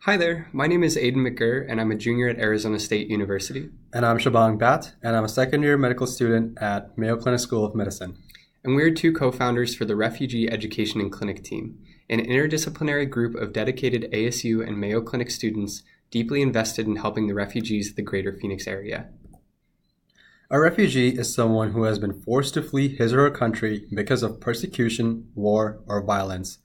Hi there, my name is Aiden McGurr, and I'm a junior at Arizona State University. And I'm Shabang Bhatt, and I'm a second-year medical student at Mayo Clinic School of Medicine. And we're two co-founders for the Refugee Education and Clinic Team, an interdisciplinary group of dedicated ASU and Mayo Clinic students deeply invested in helping the refugees of the greater Phoenix area. A refugee is someone who has been forced to flee his or her country because of persecution, war, or violence.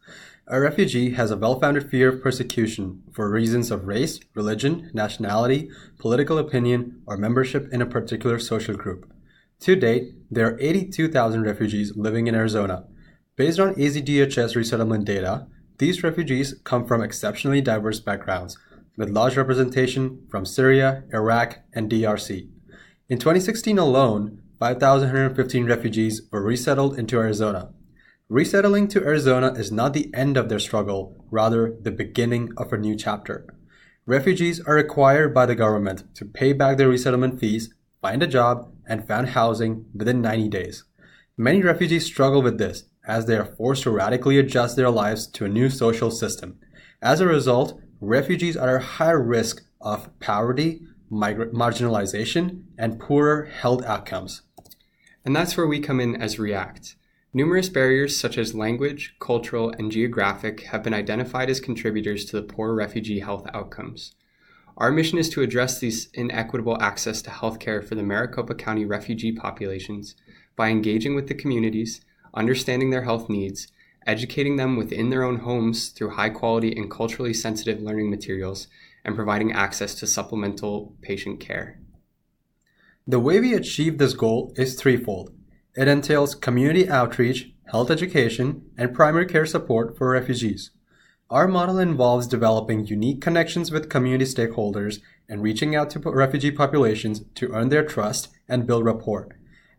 A refugee has a well-founded fear of persecution for reasons of race, religion, nationality, political opinion, or membership in a particular social group. To date, there are 82,000 refugees living in Arizona. Based on AZDHS resettlement data, these refugees come from exceptionally diverse backgrounds, with large representation from Syria, Iraq, and DRC. In 2016 alone, 5,115 refugees were resettled into Arizona. Resettling to Arizona is not the end of their struggle, rather the beginning of a new chapter. Refugees are required by the government to pay back their resettlement fees, find a job, and find housing within 90 days. Many refugees struggle with this, as they are forced to radically adjust their lives to a new social system. As a result, refugees are at higher risk of poverty, marginalization, and poorer health outcomes. And that's where we come in as REACT. Numerous barriers such as language, cultural, and geographic have been identified as contributors to the poor refugee health outcomes. Our mission is to address these inequitable access to healthcare for the Maricopa County refugee populations by engaging with the communities, understanding their health needs, educating them within their own homes through high-quality and culturally sensitive learning materials, and providing access to supplemental patient care. The way we achieve this goal is threefold. It entails community outreach, health education, and primary care support for refugees. Our model involves developing unique connections with community stakeholders and reaching out to refugee populations to earn their trust and build rapport.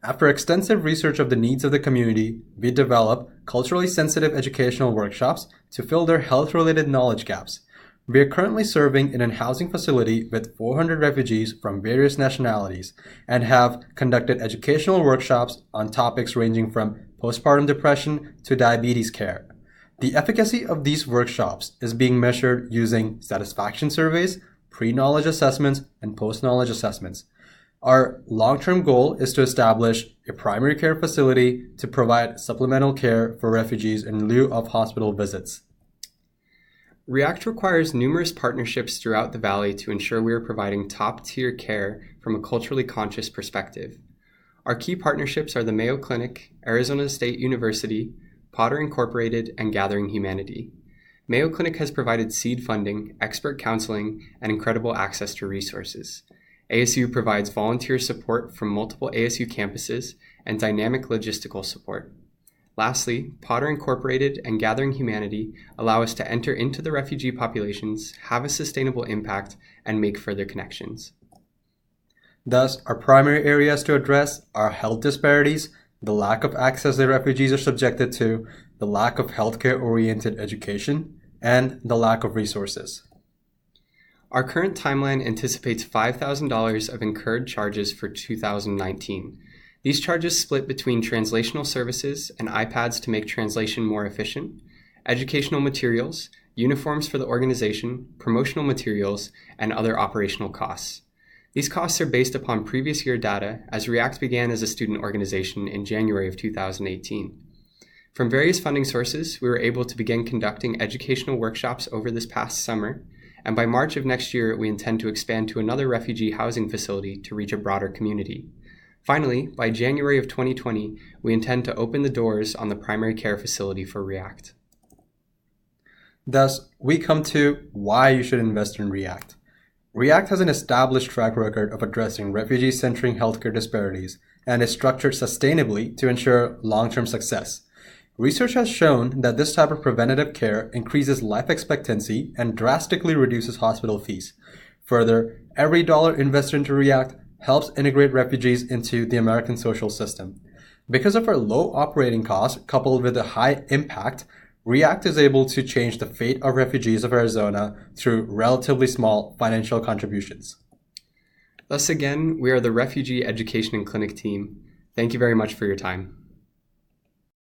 After extensive research of the needs of the community, we develop culturally sensitive educational workshops to fill their health-related knowledge gaps. We are currently serving in a housing facility with 400 refugees from various nationalities and have conducted educational workshops on topics ranging from postpartum depression to diabetes care. The efficacy of these workshops is being measured using satisfaction surveys, pre-knowledge assessments, and post-knowledge assessments. Our long-term goal is to establish a primary care facility to provide supplemental care for refugees in lieu of hospital visits. REACT requires numerous partnerships throughout the Valley to ensure we are providing top-tier care from a culturally conscious perspective. Our key partnerships are the Mayo Clinic, Arizona State University, Potter Incorporated, and Gathering Humanity. Mayo Clinic has provided seed funding, expert counseling, and incredible access to resources. ASU provides volunteer support from multiple ASU campuses and dynamic logistical support. Lastly, Potter Incorporated and Gathering Humanity allow us to enter into the refugee populations, have a sustainable impact, and make further connections. Thus, our primary areas to address are health disparities, the lack of access that refugees are subjected to, the lack of healthcare-oriented education, and the lack of resources. Our current timeline anticipates $5,000 of incurred charges for 2019. These charges split between translational services and iPads to make translation more efficient, educational materials, uniforms for the organization, promotional materials, and other operational costs. These costs are based upon previous year data, as REACT began as a student organization in January of 2018. From various funding sources, we were able to begin conducting educational workshops over this past summer, and by March of next year, we intend to expand to another refugee housing facility to reach a broader community. Finally, by January of 2020, we intend to open the doors on the primary care facility for REACT. Thus, we come to why you should invest in REACT. REACT has an established track record of addressing refugee-centering healthcare disparities and is structured sustainably to ensure long-term success. Research has shown that this type of preventative care increases life expectancy and drastically reduces hospital fees. Further, every dollar invested into REACT helps integrate refugees into the American social system. Because of our low operating costs coupled with a high impact, REACT is able to change the fate of refugees of Arizona through relatively small financial contributions. Thus again, we are the Refugee Education and Clinic Team. Thank you very much for your time.